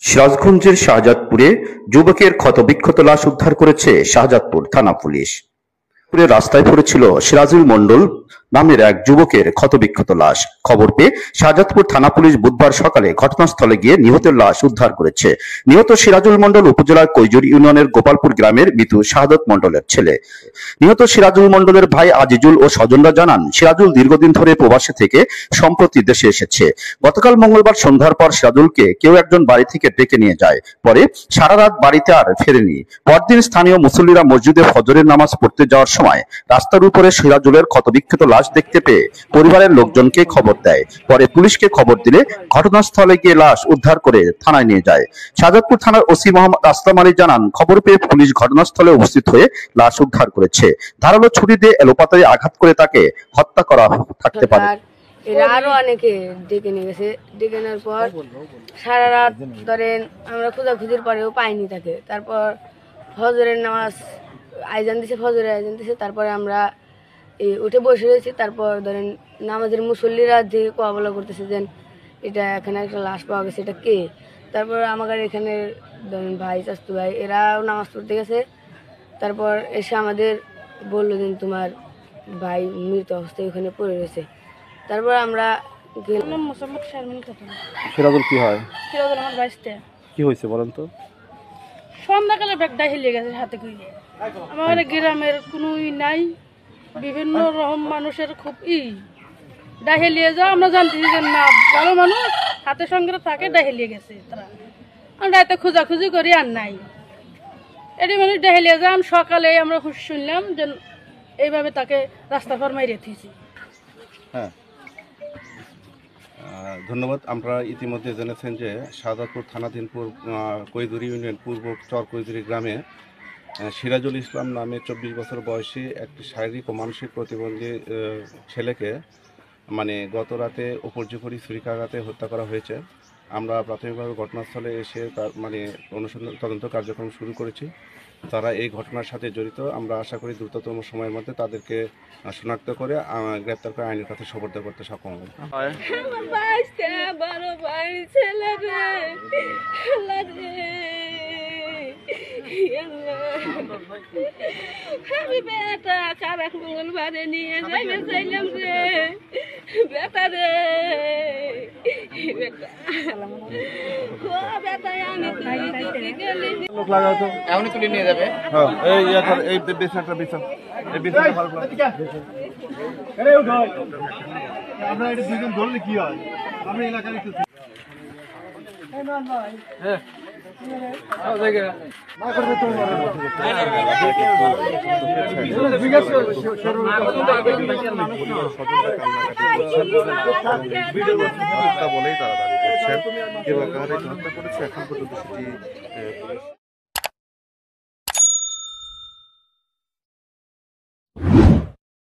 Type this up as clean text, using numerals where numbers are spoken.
সিরাজগঞ্জের শাহজাদপুরে যুবকের ক্ষতবিক্ষত লাশ উদ্ধার করেছে শাহজাদপুর থানা পুলিশ। রাস্তায় পড়েছিল সিরাজুল মণ্ডল নামের এক যুবকের ক্ষতবিক্ষত লাশ। খবর পেয়ে শাহজাদপুর থানা পুলিশ বুধবার সকালে ঘটনাস্থলে গিয়ে নিহতের লাশ উদ্ধার করেছে। নিহত সিরাজুল মণ্ডল উপজেলার কৈজুর ইউনিয়নের গোপালপুর গ্রামের মৃত্যু শাহাদত মণ্ডলের ছেলে। নিহত সিরাজুল মণ্ডলের ভাই আজিজুল ও স্বজনরা জানান, সিরাজুল দীর্ঘদিন ধরে প্রবাসী থেকে সম্প্রতি দেশে এসেছে। গতকাল মঙ্গলবার সন্ধ্যার পর সিরাজুলকে কেউ একজন বাড়ি থেকে ডেকে নিয়ে যায়। পরে সারা রাত বাড়িতে আর ফেরেনি। পরদিন স্থানীয় মুসল্লিরা মসজিদে ফজরের নামাজ পড়তে যাওয়ার সময় রাস্তার উপরে সিরাজুলের ক্ষতবিক্ষত লাশ দেখতে পেয়ে পরিবারের লোকজনকে খবর দেয়। পরে পুলিশকে খবর দিলে ঘটনাস্থলে গিয়ে লাশ উদ্ধার করে থানায় নিয়ে যায়। শাহজাদপুর থানার ওসি মোহাম্মদ আসলাম আলী জানান, খবর পেয়ে পুলিশ ঘটনাস্থলে উপস্থিত হয়ে লাশ উদ্ধার করেছে। ধারালো ছুরি দিয়ে এলোপাতাড়ি আঘাত করে তাকে হত্যা করা থাকতে পারে। এরা আরো অনেকে ডেকে নিয়ে গেছে। ডেকে নেওয়ার পর সারা রাত ধরেন আমরা খোঁজাখুঁজির পরেও পাইনি তাকে। তারপর ফজরের নামাজ আইজান দিছে, ফজরের আইজান দিছে। তারপরে আমরা উঠে বসে রয়েছি। তারপর ধরেন নামাজের মুসল্লিরা যে কোয়াবলা করতেছে যে এটা এখানে একটা লাশ পাওয়া গেছে, এটা কে। তারপর আমাদের এখানে ধরেন ভাই, চাস্তু ভাই, এরাও নামাজ পড়তে গেছে। তারপর এসে আমাদের বললো যে তোমার ভাই মৃত অবস্থায় ওখানে পড়ে রয়েছে। তারপর আমরা গেলাম। মোসাম্মদ শারমিন খাতুন। সিরাজুল কি হয়? সিরাজুল আমার বাইশটা। কি হয়েছে বলেন তো? সন্ধ্যাকালে ব্যাগটা হিলিয়ে গেছে হাতে করে। আমার গ্রামের কোনো নাই, বিভিন্ন রকম মানুষের খুব ডাহেলিয়ে যাও। আমরা জানতেছি যে না ভালো মানুষ হাতের সঙ্গে থাকে, ডাহেলিয়ে গেছে তারা। আমরা এত খোঁজাখুঁজি করি আর নাই। এটি মানুষ ডাহেলিয়ে যান। সকালে আমরা শুনলাম যে এইভাবে তাকে রাস্তার পর মারিয়ে দিয়েছি। হ্যাঁ, ধন্যবাদ। আমরা ইতিমধ্যে জেনেছেন যে শাহজাদপুর থানাধীনপুর কৈজুরি ইউনিয়ন পূর্ব চর কৈজুরি গ্রামে সিরাজুল ইসলাম নামে 24 বছর বয়সী একটি শারীরিক ও মানসিক প্রতিবন্ধী ছেলেকে গত রাতে উপর্যুপরি ছুরিকাঘাতে হত্যা করা হয়েছে। আমরা প্রাথমিকভাবে ঘটনাস্থলে এসে তার অনুসন্ধান তদন্ত কার্যক্রম শুরু করেছি। তারা এই ঘটনার সাথে জড়িত। আমরা আশা করি দ্রুততম সময়ের মধ্যে তাদেরকে শনাক্ত করে গ্রেপ্তার করে আইনের কাছে সোপর্দ করতে সক্ষম হবে। আমি বেটা কারা মঙ্গলবারে নিয়ে যাইবে চাইলাম রে বেটা রে বেটা এমনি তুলে নিয়ে যাবে। এই বিছানাটা বিছান, এই বিছানাটা ভালো করে আমরা এটা দুজন ধরলে কি হয়? আমরা এলাকার একটু হ্যাঁ বলেই তারা দাবি করছেন। কেউ একেবারে হত্যা করেছে, এখন পর্যন্ত সেটি